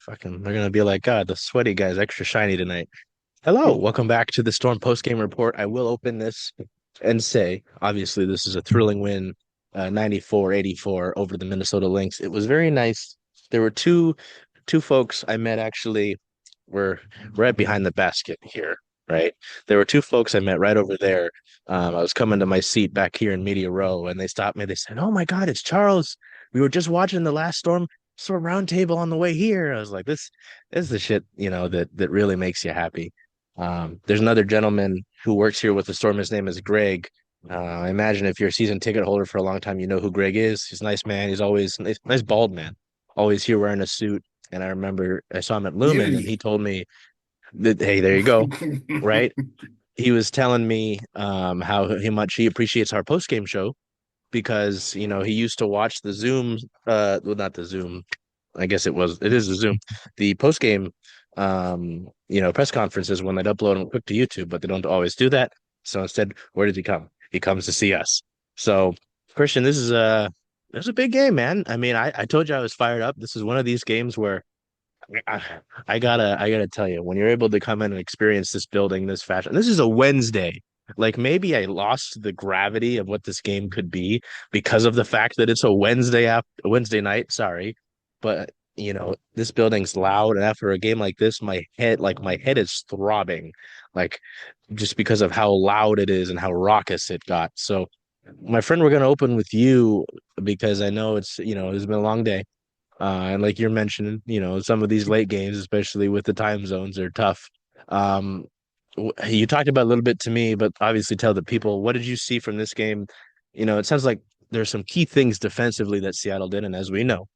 Fucking, they're gonna be like, God, the sweaty guy's extra shiny tonight. Hello, welcome back to the Storm postgame report. I will open this and say, obviously, this is a thrilling win, 94-84 over the Minnesota Lynx. It was very nice. There were two folks I met actually were right behind the basket here, right? There were two folks I met right over there. I was coming to my seat back here in media row, and they stopped me. They said, "Oh my God, it's Charles. We were just watching the last Storm roundtable on the way here." I was like, "This is the shit, that really makes you happy." There's another gentleman who works here with the Storm. His name is Greg. I imagine if you're a season ticket holder for a long time, you know who Greg is. He's a nice man. He's always nice bald man, always here wearing a suit. And I remember I saw him at Lumen, and he Beauty. told me that, hey, there you go, right? He was telling me how much he appreciates our post game show because he used to watch the Zoom, well, not the Zoom, I guess it is the Zoom, the post game, press conferences when they'd upload them quick to YouTube, but they don't always do that. So instead, where does he come? He comes to see us. So Christian, this is a big game, man. I mean, I told you I was fired up. This is one of these games where I, I gotta tell you, when you're able to come in and experience this building, this fashion, this is a Wednesday. Like maybe I lost the gravity of what this game could be because of the fact that it's a Wednesday night. Sorry, but this building's loud, and after a game like this, my head is throbbing, like just because of how loud it is and how raucous it got. So, my friend, we're gonna open with you because I know it's been a long day. And like you're mentioning, some of these late games, especially with the time zones, are tough. Um, you talked about a little bit to me, but obviously tell the people, what did you see from this game? It sounds like there's some key things defensively that Seattle did, and as we know,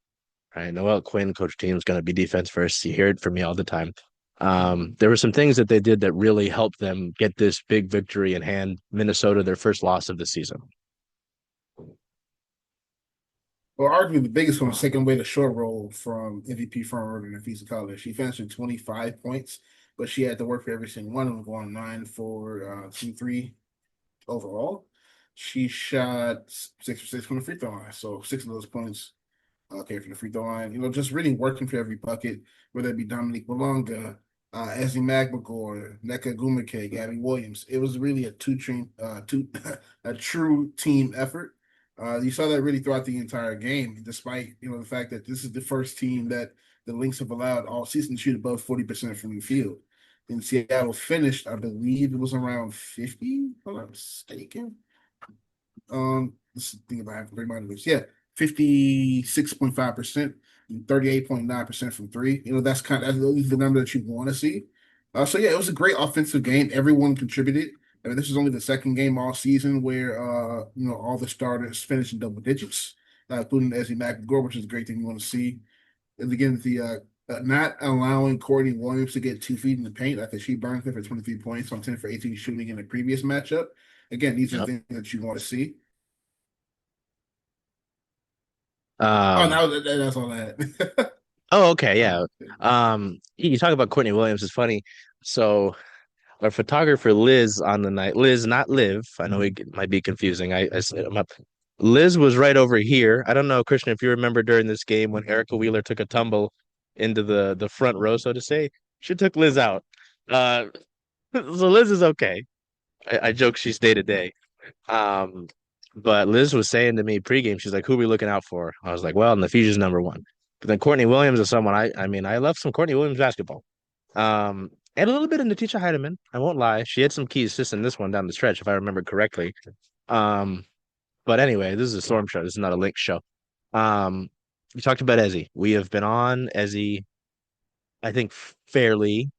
right, Noel Quinn, coach team, is going to be defense first. You hear it from me all the time. There were some things that they did that really helped them get this big victory and hand Minnesota their first loss of the season. Well, arguably the biggest one was taking away the short roll from MVP frontrunner Nafisa College. She finished with 25 points, but she had to work for every single one of them, going 9 for 2-3 overall. She shot 6 for 6 from the free throw line, so 6 of those points came from the free throw line. Just really working for every bucket, whether it be Dominique Malonga, Ezzy Magbagor, Neka Gumake, Gabby Williams. It was really a a true team effort. You saw that really throughout the entire game, despite the fact that this is the first team that the Lynx have allowed all season to shoot above 40% from the field. In Seattle finished, I believe it was around 50, if I'm not mistaken. Let's think about it. Remind me. Yeah, 56.5% and 38.9% from three. That's the number that you want to see. So yeah, it was a great offensive game. Everyone contributed. I mean, this is only the second game all season where all the starters finished in double digits, including Ezzy McGregor, which is a great thing you want to see. And again, not allowing Courtney Williams to get 2 feet in the paint after she burned her for 23 points on 10 for 18 shooting in the previous matchup. Again, these are Yep. things that you want to see. Oh, Um, no, that's all I had. Oh, okay, yeah. You talk about Courtney Williams. It's funny. So our photographer Liz on the night, Liz, not Liv. I know it might be confusing. I set him up. Liz was right over here. I don't know, Christian, if you remember during this game when Erica Wheeler took a tumble into the front row, so to say, she took Liz out. Uh, so Liz is okay. I joke she's day to day. Um, but Liz was saying to me pregame, she's like, "Who are we looking out for?" I was like, "Well, Nafija's number one." But then Courtney Williams is someone I mean, I love some Courtney Williams basketball. And a little bit of Natisha Heidemann. I won't lie. She had some key assists in this one down the stretch, if I remember correctly. Um, but anyway, this is a Storm show. This is not a Lynx show. Um, we talked about Ezzy. We have been on Ezzy, I think fairly,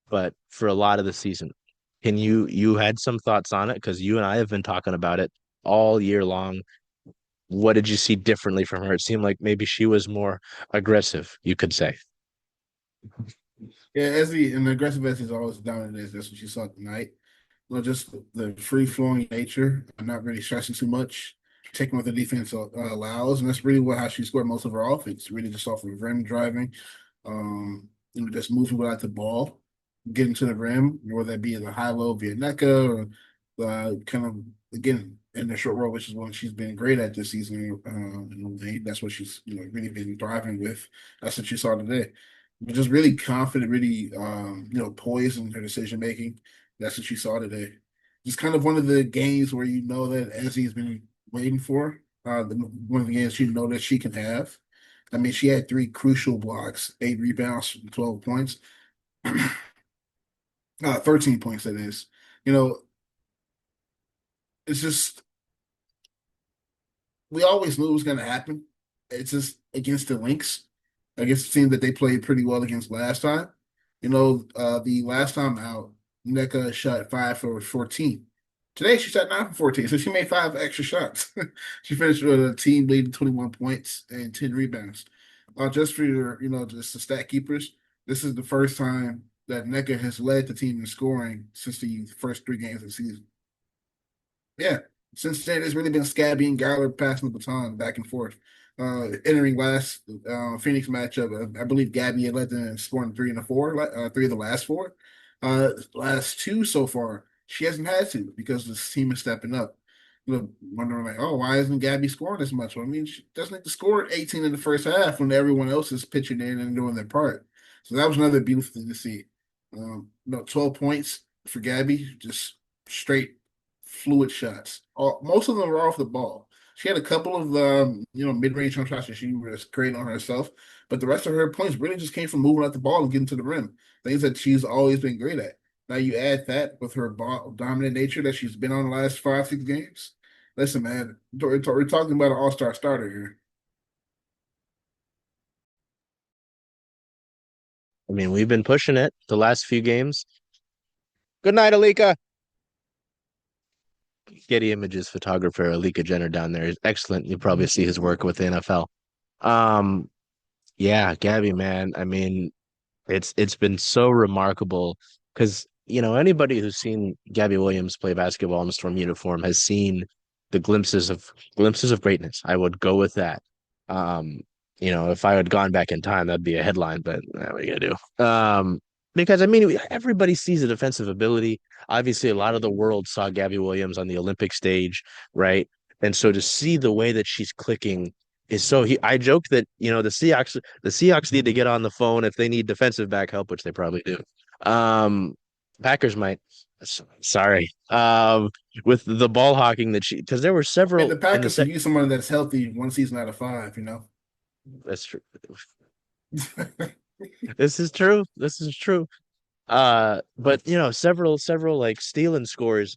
but for a lot of the season. Can you had some thoughts on it? Because you and I have been talking about it all year long. What did you see differently from her? It seemed like maybe she was more aggressive, you could say. Yeah, as the aggressive as he's always dominant is, that's what you saw tonight. Just the free flowing nature, not really stressing too much, taking what the defense allows, and that's really how she scored most of her offense. Really just off of rim driving, just moving without the ball, getting to the rim, whether that be in the high low via NECA or kind of again in the short roll, which is what she's been great at this season. That's what she's really been thriving with. That's what you saw today. just really confident, really poised in her decision making. That's what you saw today. Just kind of one of the games where you know that Ezzy's been waiting for. One of the games you know that she can have. I mean, she had three crucial blocks, 8 rebounds, 12 points, 13 points. That is, you know, it's just we always knew it was going to happen. It's just against the Lynx, against the team that they played pretty well against last time. The last time out, NECA shot 5 for 14. Today she shot 9 for 14, so she made five extra shots. She finished with a team leading 21 points and 10 rebounds. Just for just the stat keepers, this is the first time that NECA has led the team in scoring since the first 3 games of the season. Yeah. Since then, it's really been Scabby and Gowler passing the baton back and forth. Entering last Phoenix matchup, I believe Gabby had led them in scoring 3 and 4, 3 of the last 4. Last 2 so far, she hasn't had to because this team is stepping up. Wondering like, oh, why isn't Gabby scoring as much? Well, I mean, she doesn't need to score 18 in the first half when everyone else is pitching in and doing their part. So that was another beautiful thing to see. 12 points for Gabby, just straight fluid shots. Most of them were off the ball. She had a couple of mid-range jump shots that she was creating on herself, but the rest of her points really just came from moving out the ball and getting to the rim. Things that she's always been great at. Now you add that with her ball dominant nature that she's been on the last 5, 6 games. Listen, man, we're talking about an all-star starter here. I mean, we've been pushing it the last few games. Good night, Alika. Getty Images photographer Alika Jenner down there is excellent. You probably see his work with the NFL. Um, yeah, Gabby, man. I mean, it's been so remarkable because anybody who's seen Gabby Williams play basketball in the Storm uniform has seen the glimpses of greatness. I would go with that. Um, if I had gone back in time, that'd be a headline, but what are you gonna do? Because I mean, everybody sees the defensive ability. Obviously, a lot of the world saw Gabby Williams on the Olympic stage, right? And so to see the way that she's clicking is so I joke that the Seahawks need to get on the phone if they need defensive back help, which they probably do. Um, Packers might. Sorry. With the ball hawking that she because there were And several the in the Packers could set. use someone that's healthy 1 season out of 5. That's true. This is true. This is true. But several like stealing scores,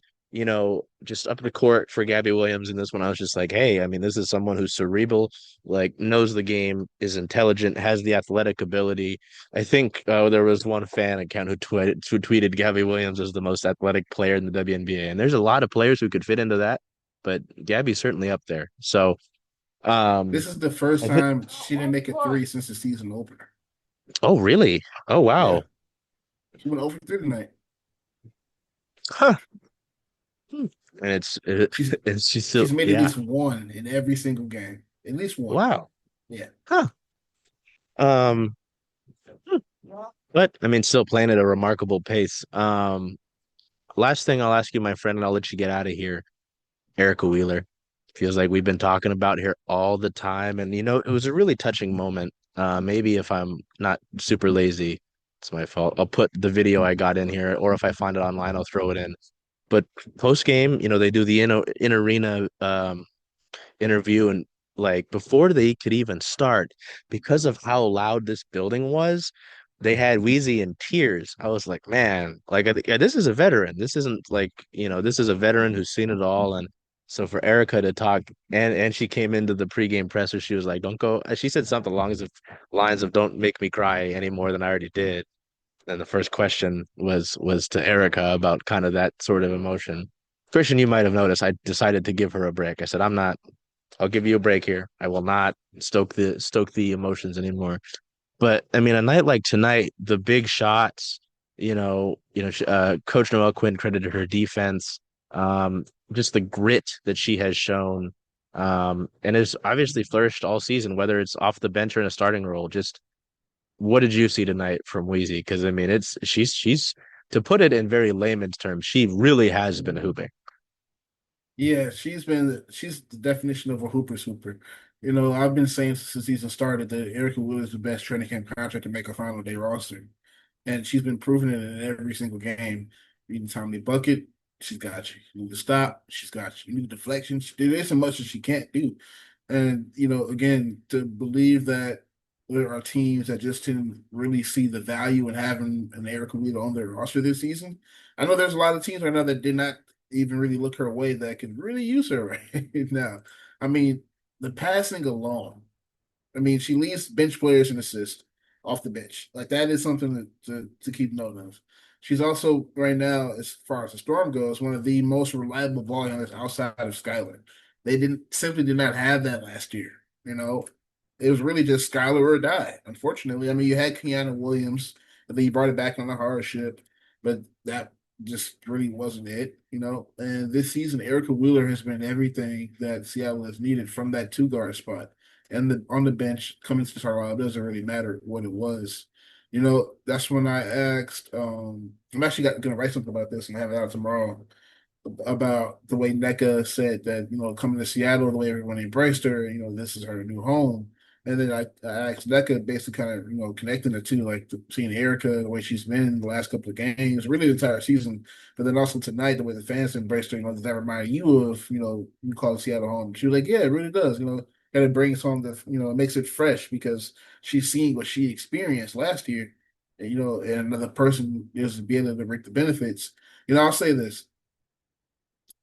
just up the court for Gabby Williams. And this one, I was just like, hey, I mean, this is someone who's cerebral, like knows the game, is intelligent, has the athletic ability. I think there was one fan account who tweeted Gabby Williams as the most athletic player in the WNBA, and there's a lot of players who could fit into that, but Gabby's certainly up there. So, This um, is the first I think, time she didn't make a three since the season opener. oh, really? Oh, Yeah, wow. she went over 3 tonight. Huh. Hmm. And it's She's and she's still she's made at yeah. least one in every single game. At least one. Wow. Yeah. Huh. Um, hmm. But I mean, still playing at a remarkable pace. Last thing I'll ask you, my friend, and I'll let you get out of here. Erica Wheeler. Feels like we've been talking about her all the time. And it was a really touching moment. Maybe if I'm not super lazy, it's my fault. I'll put the video I got in here, or if I find it online, I'll throw it in. But post game, they do the in arena interview, and like before they could even start, because of how loud this building was, they had Wheezy in tears. I was like, man, like this is a veteran. This isn't like, this is a veteran who's seen it all. And so for Erica to talk, and she came into the pregame presser, she was like, don't go. She said something along as of lines of don't make me cry any more than I already did. And the first question was to Erica about kind of that sort of emotion. Christian, you might have noticed I decided to give her a break. I said, I'll give you a break here. I will not stoke the emotions anymore. But I mean, a night like tonight, the big shots, Coach Noel Quinn credited her defense, just the grit that she has shown, and has obviously flourished all season, whether it's off the bench or in a starting role. Just what did you see tonight from Wheezy? Because I mean, she's to put it in very layman's terms, she really has been hooping. Yeah, she's the definition of a hooper super. I've been saying since the season started that Erica Wheeler is the best training camp contract to make a final day roster. And she's been proving it in every single game. You need a timely bucket, she's got you. You need to stop, she's got you. You need a deflection. There isn't much that she can't do. And, again, to believe that there are teams that just didn't really see the value in having an Erica Wheeler on their roster this season. I know there's a lot of teams right now that did not even really look her way that could really use her right now. I mean, the passing alone. I mean, she leads bench players in assists off the bench. Like that is something to keep note of. She's also right now, as far as the Storm goes, one of the most reliable ball handlers outside of Skylar. They did not have that last year. You know, it was really just Skylar or die. Unfortunately, I mean, you had Kiana Williams, and then you brought it back on the hardship, but that just really wasn't it. And this season, Erica Wheeler has been everything that Seattle has needed from that two guard spot and on the bench coming to Charlotte, it doesn't really matter what it was. That's when I asked. I'm actually gonna write something about this and have it out tomorrow about the way NECA said that coming to Seattle, the way everyone embraced her. This is her new home. And then I asked NECA basically kind of connecting the two, like seeing Erica the way she's been the last couple of games, really the entire season, but then also tonight the way the fans embraced her. Does that remind you of you call Seattle home? She was like, yeah, it really does. And it brings home it makes it fresh because she's seeing what she experienced last year. And another person is to be able to reap the benefits. I'll say this.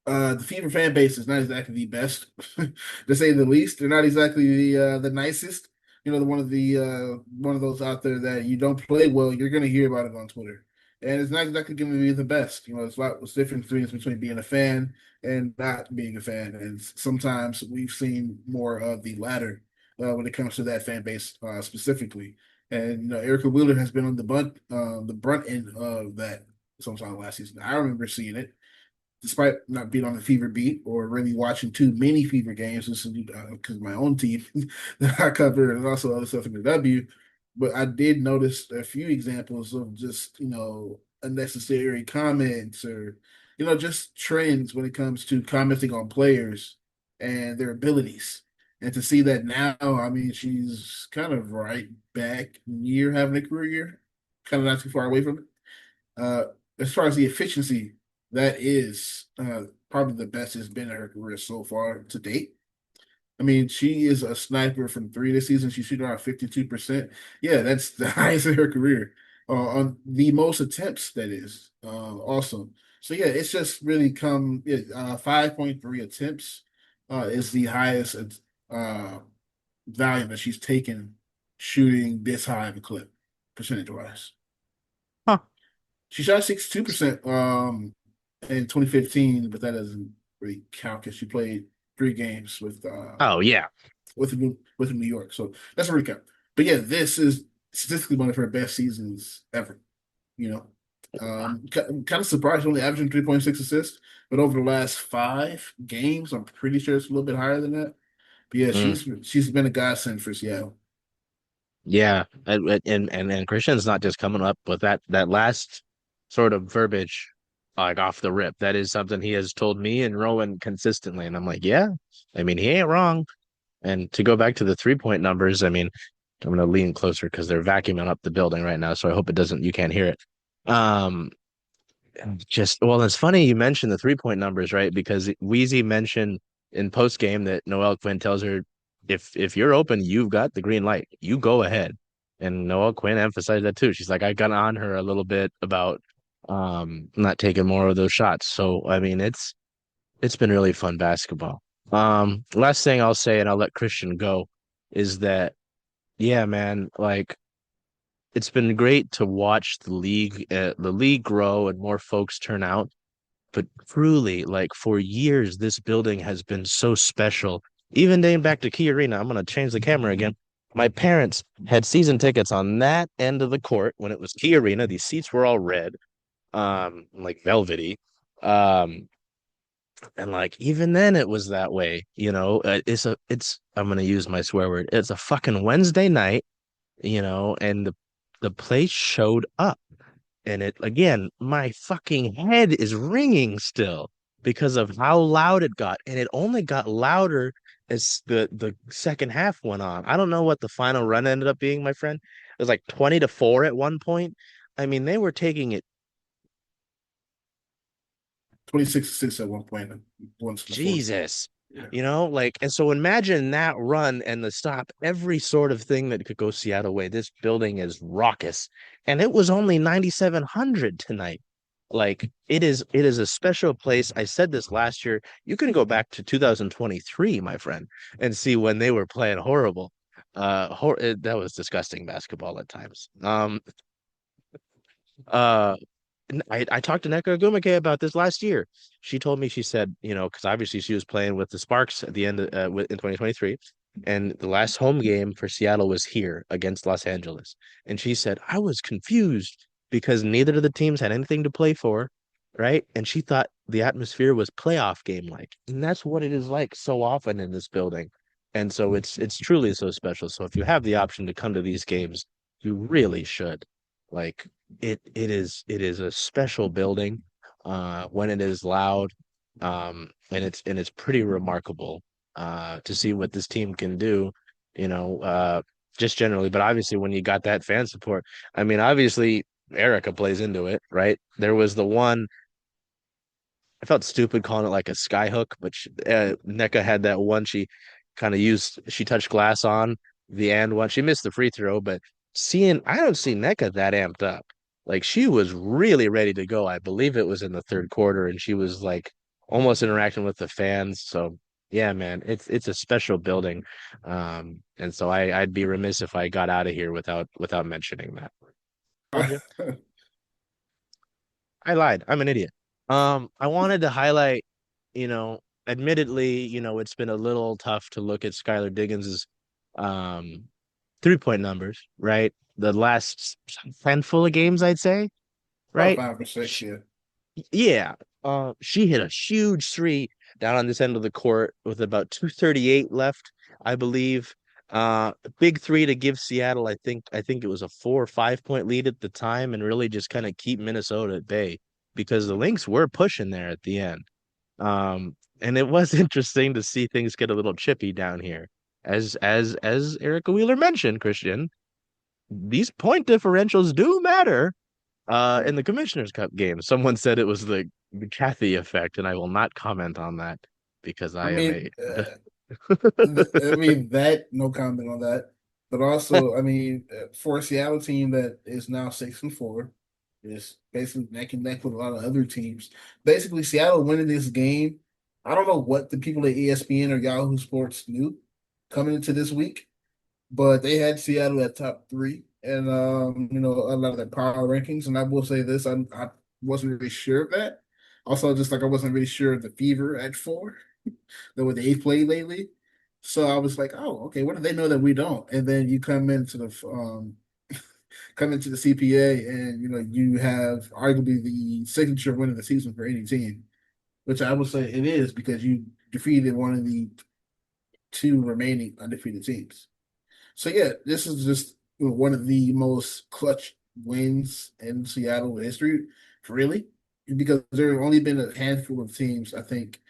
The Fever fan base is not exactly the best, to say the least. They're not exactly the nicest. One of those out there that you don't play well, you're gonna hear about it on Twitter. And it's not exactly going to be the best. It's a lot what's different between being a fan and not being a fan. And sometimes we've seen more of the latter when it comes to that fan base specifically. And Erica Wheeler has been on the brunt end of that sometime last season. I remember seeing it, despite not being on the Fever beat or really watching too many Fever games. This is because my own team that I cover and also other stuff in the W. But I did notice a few examples of just, unnecessary comments or, just trends when it comes to commenting on players and their abilities. And to see that now, I mean, she's kind of right back year having a career year, kind of not too far away from it. Uh, as far as the efficiency, that is probably the best it's been in her career so far to date. I mean, she is a sniper from three this season. She's shooting around 52%. Yeah, that's the highest in her career. On the most attempts, that is. Awesome. So, yeah, it's just really 5.3 attempts is the highest uh, value that she's taken shooting this high of a clip, percentage-wise. Huh. She shot 62% in 2015, but that doesn't really count because she played 3 games Oh yeah. with New York, so that's a recap. But yeah, this is statistically one of her best seasons ever. You know, kind of surprised, only averaging 3.6 assists, but over the last 5 games, I'm pretty sure it's a little bit higher than that. But yeah, Mm. she's been a godsend for Seattle. Yeah, and Christian's not just coming up with that last sort of verbiage like off the rip. That is something he has told me and Rowan consistently, and I'm like, yeah. I mean, he ain't wrong. And to go back to the 3-point numbers, I mean, I'm gonna lean closer because they're vacuuming up the building right now, so I hope it doesn't. You can't hear it. Um, just well, it's funny you mentioned the 3-point numbers, right? Because Wheezy mentioned in post game that Noelle Quinn tells her if you're open, you've got the green light. You go ahead. And Noelle Quinn emphasized that too. She's like, I got on her a little bit about not taking more of those shots. So I mean it's been really fun basketball. Last thing I'll say, and I'll let Christian go, is that yeah, man, like it's been great to watch the league grow and more folks turn out. But truly, like for years, this building has been so special. Even dating back to Key Arena, I'm gonna change the camera again. My parents had season tickets on that end of the court when it was Key Arena. These seats were all red, like velvety. Um, and like even then it was that way, it's I'm gonna use my swear word. It's a fucking Wednesday night, and the place showed up. And it again, my fucking head is ringing still because of how loud it got. And it only got louder as the second half went on. I don't know what the final run ended up being, my friend. It was like 20-4 at one point. I mean, they were taking it. 26-6 at one point, once in the fourth. Jesus. Yeah. Like, and so imagine that run and the stop every sort of thing that could go Seattle way. This building is raucous, and it was only 9,700 tonight. Like, it is a special place. I said this last year. You can go back to 2023, my friend, and see when they were playing horrible. That was disgusting basketball at times. Uh, I talked to Nneka Ogwumike about this last year. She told me, she said, because obviously she was playing with the Sparks at the end of, in 2023, and the last home game for Seattle was here against Los Angeles. And she said, I was confused because neither of the teams had anything to play for, right? And she thought the atmosphere was playoff game like, and that's what it is like so often in this building. And so it's truly so special. So if you have the option to come to these games, you really should. Like, it is a special building when it is loud, and it's pretty remarkable to see what this team can do, you know uh just generally. But obviously when you got that fan support, I mean, obviously Erica plays into it, right? There was the one, I felt stupid calling it like a sky hook, but NECA had that one, she touched glass on the and one. She missed the free throw, but I don't see NECA that amped up. Like, she was really ready to go. I believe it was in the third quarter, and she was like almost interacting with the fans. So yeah, man, it's a special building. And so I'd be remiss if I got out of here without mentioning that. Told you. I lied. I'm an idiot. I wanted to highlight, admittedly, it's been a little tough to look at Skylar Diggins's um 3-point numbers, right? The last handful of games, I'd say, About right? 5 or 6, yeah. Yeah. She hit a huge three down on this end of the court with about 2:38 left, I believe. Big three to give Seattle, I think it was a 4 or 5 point lead at the time, and really just kind of keep Minnesota at bay because the Lynx were pushing there at the end. And it was interesting to see things get a little chippy down here. As Erica Wheeler mentioned, Christian, these point differentials do matter in the Commissioner's Cup game. Someone said it was the Kathy effect, and I will not comment on that because I I am mean, a I mean that no comment on that, but also I mean for a Seattle team that is now 6-4, is basically neck and neck with a lot of other teams. Basically, Seattle winning this game. I don't know what the people at ESPN or Yahoo Sports knew coming into this week, but they had Seattle at top three, and a lot of their power rankings. And I will say this: I wasn't really sure of that. Also, just like I wasn't really sure of the Fever at 4, the way they've played lately. So I was like, oh, okay, what do they know that we don't? And then you come into the CPA, and you have arguably the signature win of the season for any team, which I would say it is because you defeated one of the two remaining undefeated teams. So yeah, this is just one of the most clutch wins in Seattle history, really, because there have only been a handful of teams, I think.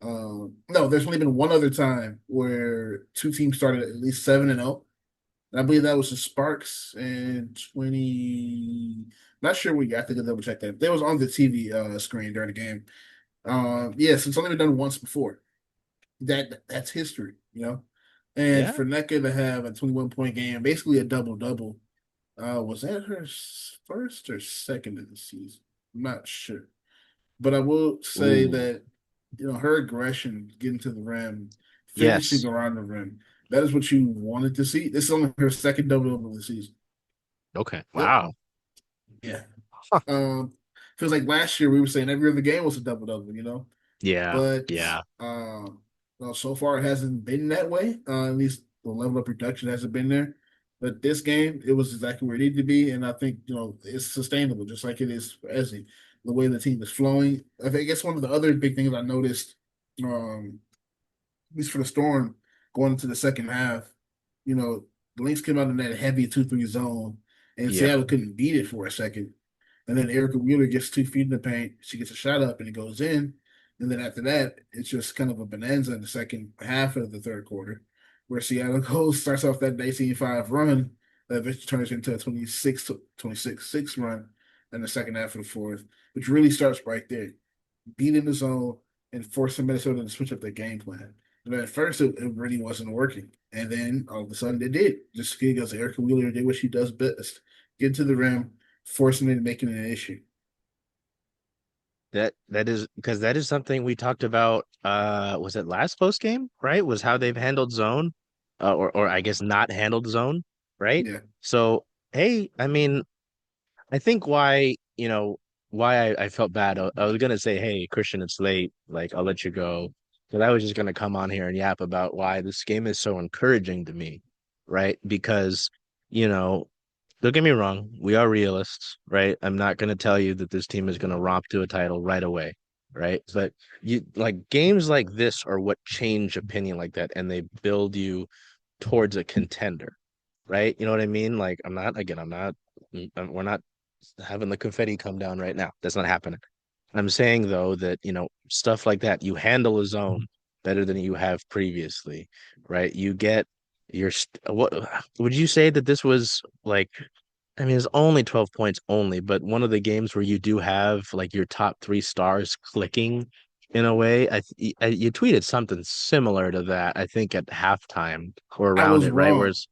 No, there's only been one other time where two teams started at least 7-0. I believe that was the Sparks in 20. Not sure we got to double check that. They was on the TV screen during the game. Yes, it's only been done once before. That's history. And yeah. for Nneka to have a 21-point game, basically a double double, was that her first or second of the season? I'm not sure, but I will say Ooh, that her aggression, getting to the rim, finishing yes. around the rim, that is what you wanted to see. This is only her second double double of the season. Okay. Yep. Wow. Yeah. Huh. Feels like last year we were saying every other game was a double double. Yeah. But Yeah. well, so far it hasn't been that way. At least the level of production hasn't been there. But this game, it was exactly where it needed to be, and I think it's sustainable, just like it is for Ezzy. The way the team is flowing, I think it's one of the other big things I noticed. At least for the Storm, going into the second half, the Lynx came out in that heavy 2-3 zone, and Yep. Seattle couldn't beat it for a second. And then Erica Wheeler gets 2 feet in the paint. She gets a shot up, and it goes in. And then after that, it's just kind of a bonanza in the second half of the third quarter, where Seattle goes starts off that 19-5 run that eventually turns into a 26-6 run in the second half of the fourth, which really starts right there, beating the zone and forcing Minnesota to switch up their game plan. And at first, it really wasn't working, and then all of a sudden, it did. Just because Erica Wheeler did what she does best: get to the rim, forcing it and making it an issue. That is because that is something we talked about. Was it last post game, right? Was how they've handled zone, or I guess not handled zone, right? Yeah, So hey, I mean, I think why I felt bad. I was gonna say, hey, Christian, it's late. Like I'll let you go, but I was just gonna come on here and yap about why this game is so encouraging to me, right? Because you know don't get me wrong, we are realists, right? I'm not going to tell you that this team is going to romp to a title right away, right? But you like games like this are what change opinion like that, and they build you towards a contender, right? You know what I mean? Like we're not having the confetti come down right now. That's not happening. I'm saying though that, stuff like that, you handle a zone better than you have previously, right? You get what would you say that this was like? I mean, it's only 12 points only, but one of the games where you do have like your top three stars clicking in a way. You tweeted something similar to that, I think at halftime or I around was it, right? wrong. Whereas,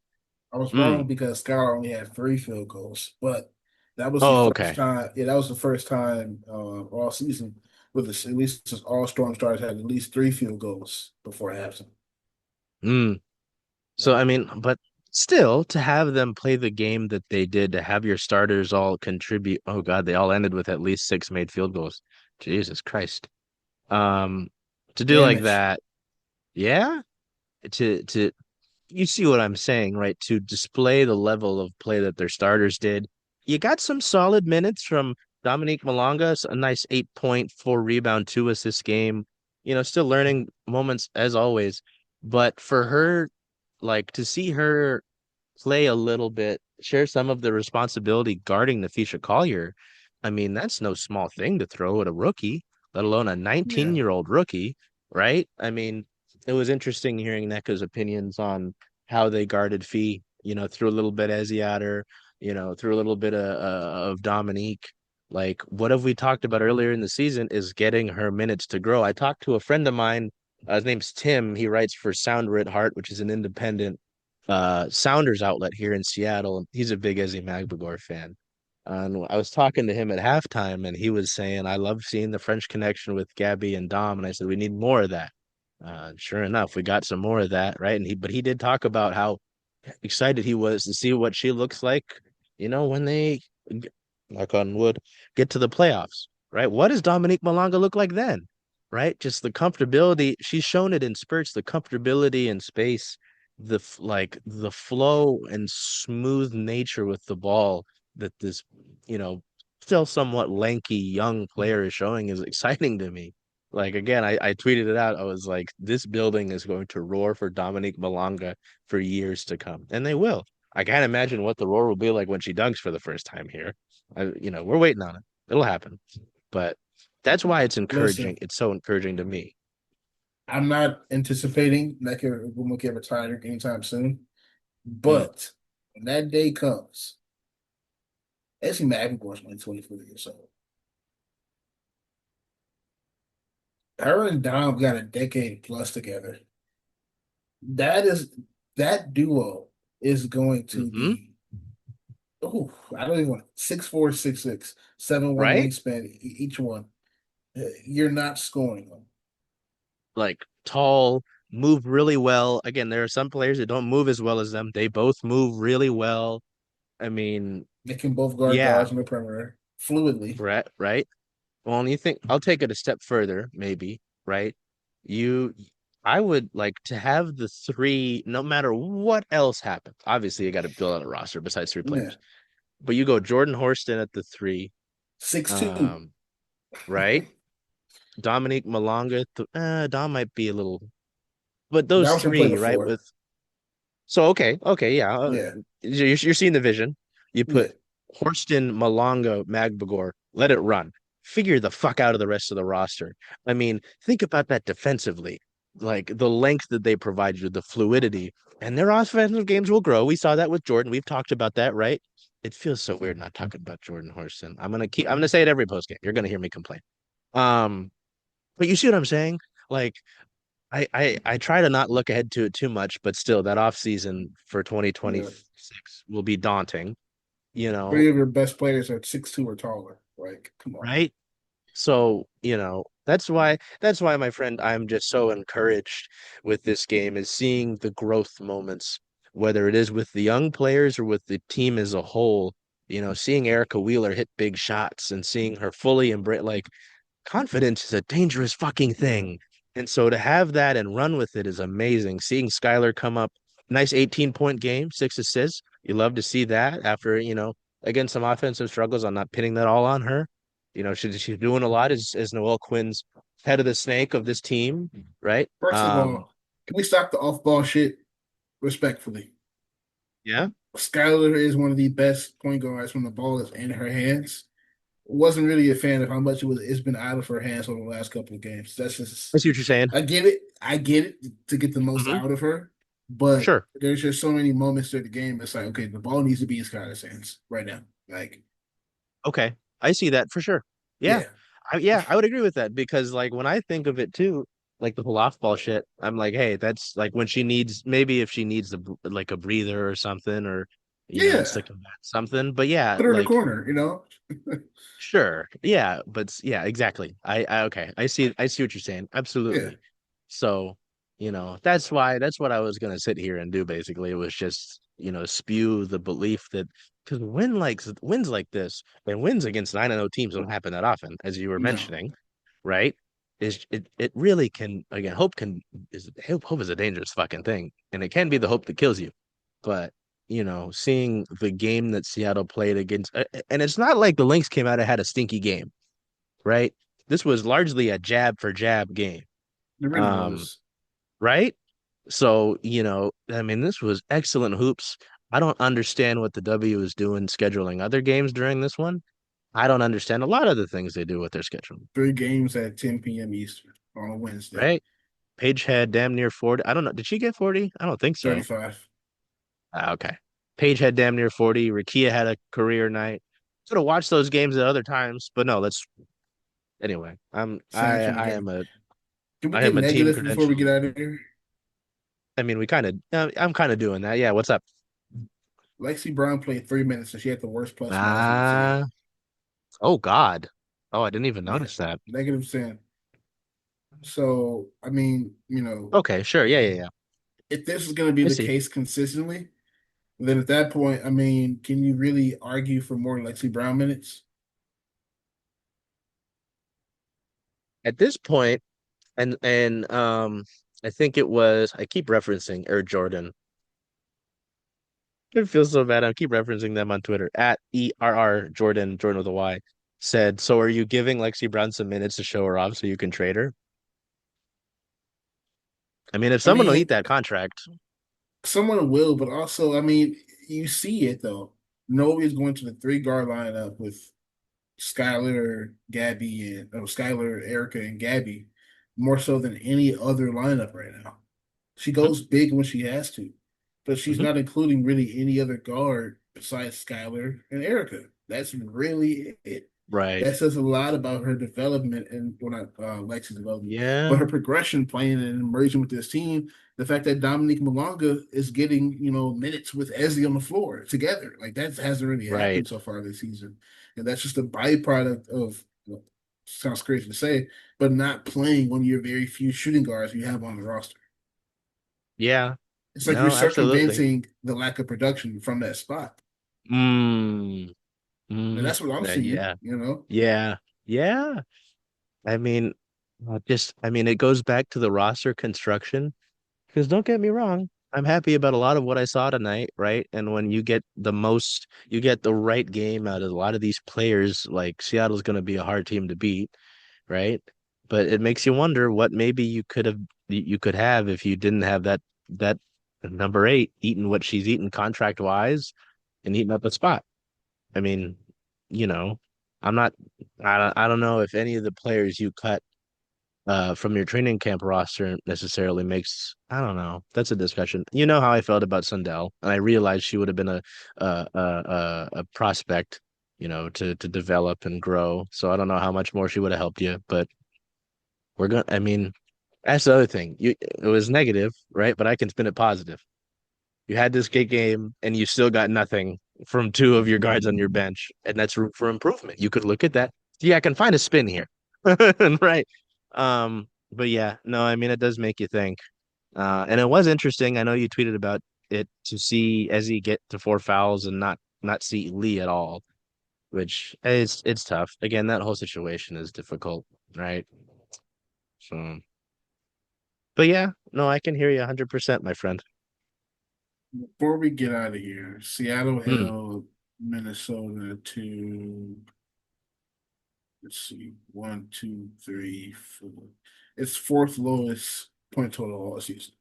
I was mm, wrong because Skylar only had 3 field goals, but that was the oh, first okay. time. Yeah, that was the first time all season with at least all Storm stars had at least 3 field goals before halftime. Mm. So I mean, but still to have them play the game that they did, to have your starters all contribute. Oh God, they all ended with at least six made field goals. Jesus Christ. Um, to do like Damage. that, yeah. To you see what I'm saying, right? To display the level of play that their starters did. You got some solid minutes from Dominique Malonga, a nice 8 point, 4 rebound, 2 assist game. Still learning moments as always. But for her, like to see her play a little bit, share some of the responsibility guarding Nafisha Collier. I mean, that's no small thing to throw at a rookie, let alone a Yeah, 19-year-old rookie, right? I mean, it was interesting hearing Neka's opinions on how they guarded Fee, threw a little bit Ezzy at her, threw a little bit of Dominique. Like, what have we talked about earlier in the season is getting her minutes to grow. I talked to a friend of mine, his name's Tim. He writes for Sounder at Heart, which is an independent Sounders outlet here in Seattle, and he's a big Ezzy Magbagor fan. And I was talking to him at halftime, and he was saying, "I love seeing the French connection with Gabby and Dom." And I said, "We need more of that." Sure enough, we got some more of that, right? But he did talk about how excited he was to see what she looks like, when they, knock on wood, get to the playoffs, right? What does Dominique Malonga look like then, right? Just the comfortability. She's shown it in spurts, the comfortability in space, like the flow and smooth nature with the ball that this, you know, still somewhat lanky young player is showing is exciting to me. Like again, I tweeted it out. I was like, this building is going to roar for Dominique Malonga for years to come, and they will. I can't imagine what the roar will be like when she dunks for the first time here. We're waiting on it. It'll happen. But that's why it's encouraging. listen, It's so encouraging to me. I'm not anticipating Necker will get retired anytime soon, Mm, but when that day comes, Essie McElroy's only 24 years old. Her and Dom got a decade plus together. That is that duo is going to hmm be. Oh, I don't even want 6'4", 6'6", 7'1" Right? wingspan each one. You're not scoring them. Like tall, move really well. Again, there are some players that don't move as well as them. They both move really well. I mean, They can both guard yeah, guards on the perimeter fluidly. right, right. Well, and you think I'll take it a step further, maybe, right? You, I would like to have the three, no matter what else happens. Obviously, you got to build out a roster besides three Yeah, players. But you go Jordan Horston at the three, 6'2". um, right? Dominique Malonga, Dom might be a little, but those Dom can play three, the right? four. With so okay, yeah, Yeah, you're seeing the vision. You yeah, put Horston, Malonga, Magbagor, let it run. figure the fuck out of the rest of the roster. I mean, think about that defensively, like the length that they provide you, the fluidity, and their offensive games will grow. We saw that with Jordan. We've talked about that, right? It feels so weird not talking about Jordan Horston. I'm gonna say it every post game. You're gonna hear me complain. Um, but you see what I'm saying? Like I try to not look ahead to it too much, but still that off season for Yeah. 2026 will be daunting, you know, Three of your best players are 6'2" or taller. Like, come on. right? So, that's why my friend, I'm just so encouraged with this game is seeing the growth moments, whether it is with the young players or with the team as a whole, seeing Erica Wheeler hit big shots and seeing her fully embrace like confidence is a dangerous fucking Yeah. thing. And so to have that and run with it is amazing. Seeing Skylar come up, nice 18-point game, 6 assists. You love to see that after, again, some offensive struggles. I'm not pinning that all on her. She's doing a lot as Noelle Quinn's head of the snake of this team, right? First of all, can we stop the off ball shit respectfully? Yeah. Skylar is one of the best point guards when the ball is in her hands. Wasn't really a fan of how much it's been out of her hands over the last couple of games. That's I just see what you're saying. I get it. I get it to get the most Hmm. out of her. But Sure. there's just so many moments during the game. It's like, okay, the ball needs to be in Skylar's hands right now. Like, Okay. I see that for sure. Yeah. yeah, I would agree with that because like when I think of it too, like the whole off ball shit, I'm like, hey, that's like when she needs maybe if she needs like a breather or something or needs to yeah. combat something. But yeah, Put her in the like corner. sure. Yeah, but yeah, exactly. I okay. I see what you're saying. Yeah. Absolutely. So, that's what I was gonna sit here and do basically. It was just, spew the belief that because wins like this and wins against 9-0 teams don't happen that often, as you were No. mentioning, right? It really can again, hope is a dangerous fucking thing. And it can be the hope that kills you. But seeing the game that Seattle played against, and it's not like the Lynx came out and had a stinky game, right? This was largely a jab for jab game. It really Um, was. right? So, I mean, this was excellent hoops. I don't understand what the W is doing scheduling other games during this one. I don't understand a lot of the things they do with their schedule, 3 games at 10 p.m. Eastern on a Wednesday. right? Paige had damn near 40. I don't know. Did she get 40? I don't think so. 35. Okay. Paige had damn near 40. Rakia had a career night. Could have watched those games at other times, but no, let's anyway. Sanctioning everything. Can we I get am a team negative before we credential. get out of here? I mean, I'm kind of doing that. Yeah, what's up? Lexi Brown played 3 minutes and she had the worst plus minus we've seen. Ah, oh God. Oh, I didn't even Yeah, notice that. -10. So, I mean, Okay, sure. Yeah, yeah, yeah. if this is going to be I the see. case consistently, then at that point, I mean, can you really argue for more Lexi Brown minutes? At this point, and I think it was I keep referencing Air Jordan. It feels so bad. I keep referencing them on Twitter at ERR Jordan with a Y said, so are you giving Lexi Brown some minutes to show her off so you can trade her? I mean, if I someone will mean, eat that contract, someone will, but also, I mean, you see it though. Nobody's going to the three guard lineup with Skylar, Gabby, and Skylar, Erica, and Gabby more so than any other lineup right now. She mhm, goes big when she has to, but she's mhm, not including really any other guard besides Skylar and Erica. That's really it. right. That says a lot about her development and well, not Lexi's development, but Yeah, her progression playing and emerging with this team. The fact that Dominique Malonga is getting, minutes with Ezzy on the floor together, like that hasn't really right. happened so far this season. And that's just a byproduct of, sounds crazy to say, but not playing one of your very few shooting guards you have on the roster. Yeah. It's like you're No, absolutely. circumventing the lack of production from that spot. Mm, And mm, that's what I'm seeing, yeah. Yeah. Yeah. I mean, I mean, it goes back to the roster construction. Because don't get me wrong, I'm happy about a lot of what I saw tonight, right? And when you get the right game out of a lot of these players, like Seattle's going to be a hard team to beat, right? But it makes you wonder what maybe you could have if you didn't have that number 8 eating what she's eating contract wise and eating up a spot. I mean, you know, I'm not. I don't know if any of the players you cut from your training camp roster necessarily makes. I don't know. That's a discussion. You know how I felt about Sundell, and I realized she would have been a prospect, to develop and grow. So I don't know how much more she would have helped you, but we're gonna. I mean, that's the other thing. It was negative, right? But I can spin it positive. You had this great game, and you still got nothing from two of your guards on your bench, and that's room for improvement. You could look at that. Yeah, I can find a spin here, right? But yeah, no, I mean it does make you think. And it was interesting. I know you tweeted about it to see Ezzy get to four fouls and not see Lee at all, which it's tough. Again, that whole situation is difficult, right? So, but yeah, no, I can hear you 100%, my friend. Before we get out of here, Seattle Hmm. held Minnesota to, let's see, one, two, three, four. It's fourth lowest point total all season.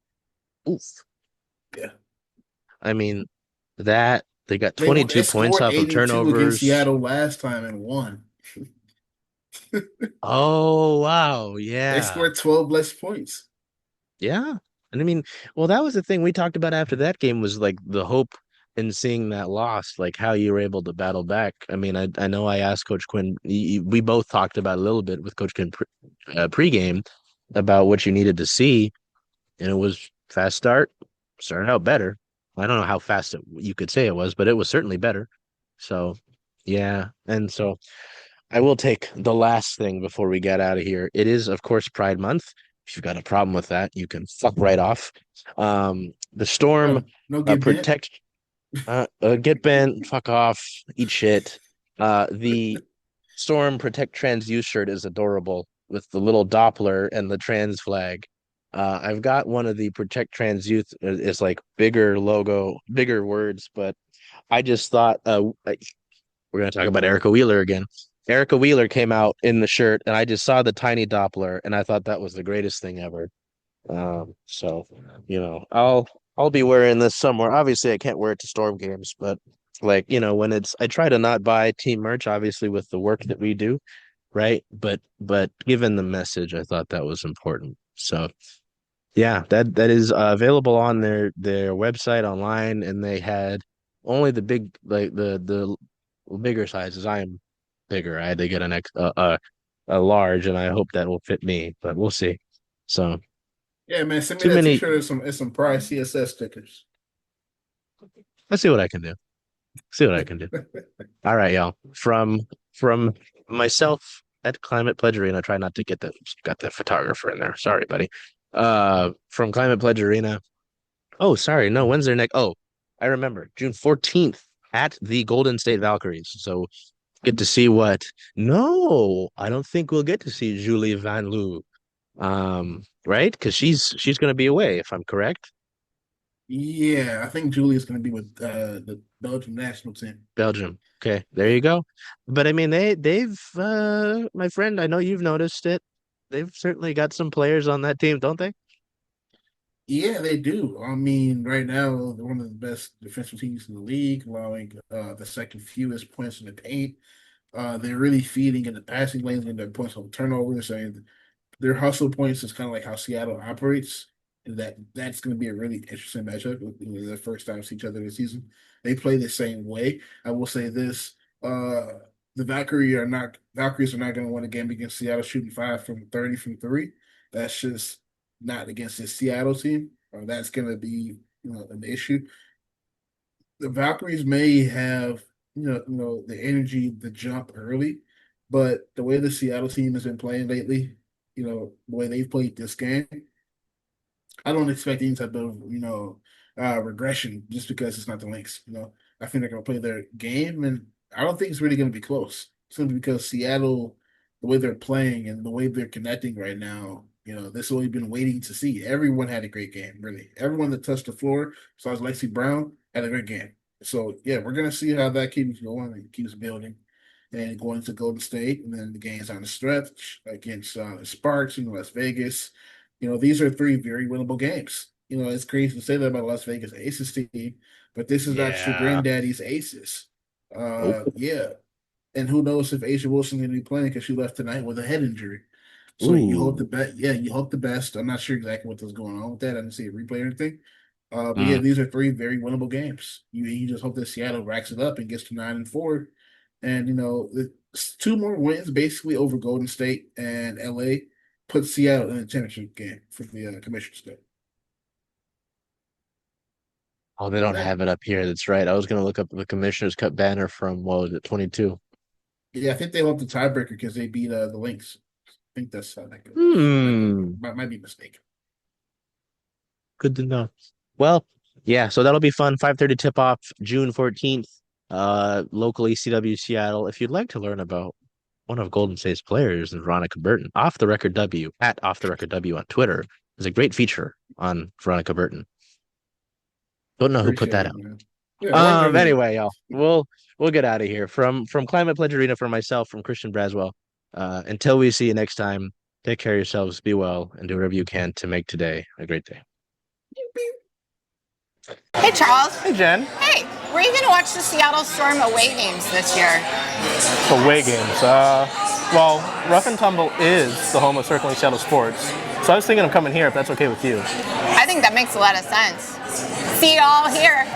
Oof. Yeah. I mean, that they got They 22 points scored off of 82 against turnovers. Seattle last time and won. Oh, wow. They Yeah. scored 12 less points. Yeah. And I mean, well, that was the thing we talked about after that game was like the hope in seeing that loss, like how you were able to battle back. I mean, I know I asked Coach Quinn, we both talked about a little bit with Coach Quinn pregame about what you needed to see, and it was fast start, started out better. I don't know how fast you could say it was, but it was certainly better. So, yeah. And so I will take the last thing before we get out of here. It is, of course, Pride Month. If you've got a problem with that, you can fuck right off. The Storm No get bent. protect, get bent, fuck off, eat shit. The Storm Protect Trans Youth shirt is adorable with the little Doppler and the trans flag. I've got one of the Protect Trans Youth is like bigger logo, bigger words, but I just thought we're going to talk about Erica Wheeler again. Erica Wheeler came out in the shirt, and I just saw the tiny Doppler, and I thought that was the greatest thing ever. So I'll be wearing this somewhere. Obviously, I can't wear it to Storm games, but like when I try to not buy team merch, obviously with the work that we do, right? But given the message, I thought that was important. So yeah, that is available on their website online, and they had only the big like the bigger sizes. I am bigger. I had to get a large, and I hope that will fit me, but we'll see. So Yeah, man, send me too that many. t-shirt and some Pride CSS stickers. Let's see what I can do. See what I can do. All right, y'all. From myself at Climate Pledge Arena. Try not to got the photographer in there. Sorry, buddy. From Climate Pledge Arena. Oh, sorry. No, when's their next? Oh, I remember. June 14th at the Golden State Valkyries. So get to see what. No, I don't think we'll get to see Julie Van Loo. Right? Because she's going to be away, if I'm correct. Yeah, I think Julia's going to be with the Belgium national team. Belgium. Okay, there Yeah. you go. But I mean, they've my friend, I know you've noticed it. They've certainly got some players on that team, don't they? Yeah, they do. I mean, right now, they're one of the best defensive teams in the league, allowing the second fewest points in the paint. They're really feeding in the passing lanes and their points on turnovers. And their hustle points is kind of like how Seattle operates. And that's going to be a really interesting matchup. The first time see each other this season. They play the same way. I will say this: the Valkyries are not going to win a game against Seattle shooting 5 from 30 from three. That's just not against the Seattle team. That's going to be an issue. The Valkyries may have the energy, the jump early, but the way the Seattle team has been playing lately, the way they've played this game, I don't expect any type of regression just because it's not the Lynx. I think they're going to play their game, and I don't think it's really going to be close. Simply because Seattle, the way they're playing and the way they're connecting right now, this is what we've been waiting to see. Everyone had a great game, really. Everyone that touched the floor, besides Lexi Brown, had a great game. So yeah, we're gonna see how that keeps going and keeps building, and going to Golden State, and then the games on the stretch against the Sparks in Las Vegas. These are three very winnable games. It's crazy to say that about Las Vegas Aces team, but this is not your Yeah. granddaddy's Aces. Oh, Yeah. And who knows if Asia Wilson's going to be playing because she left tonight with a head injury. So you hope the Ooh. best. Yeah, you hope the best. I'm not sure exactly what was going on with that. I didn't see a replay or anything. But yeah, Mm. these are three very winnable games. You just hope that Seattle racks it up and gets to 9-4, and it's two more wins basically over Golden State and LA puts Seattle in a championship game for the Commissioner's Cup. Oh, they don't That have it up here. That's right. I was gonna look up the Commissioner's Cup banner from what was it, 22? Yeah, I think they want the tiebreaker because they beat the Lynx. I think that's how that goes. Hmm. Might be mistaken. Good to know. Well, yeah, so that'll be fun. 5:30 tip off, June 14th. Locally, CW Seattle. If you'd like to learn about one of Golden State's players, Veronica Burton, Off the Record W at Off the Record W on Twitter. There's a great feature on Veronica Burton. Don't know who put Appreciate that it, out. man. Yeah, I like learning about Anyway, y'all, we'll get out of here. From Climate Pledge Arena, from myself, from Christan Braswell. Until we see you next time, take care of yourselves, be well, and do whatever you can to make today a great day. Hey, Charles. Hey, Jen. Hey, were you going to watch the Seattle Storm away games this year? Away games. Well, Rough and Tumble is the home of Circling Seattle Sports, so I was thinking of coming here if that's okay with you. I think that makes a lot of sense. See you all here.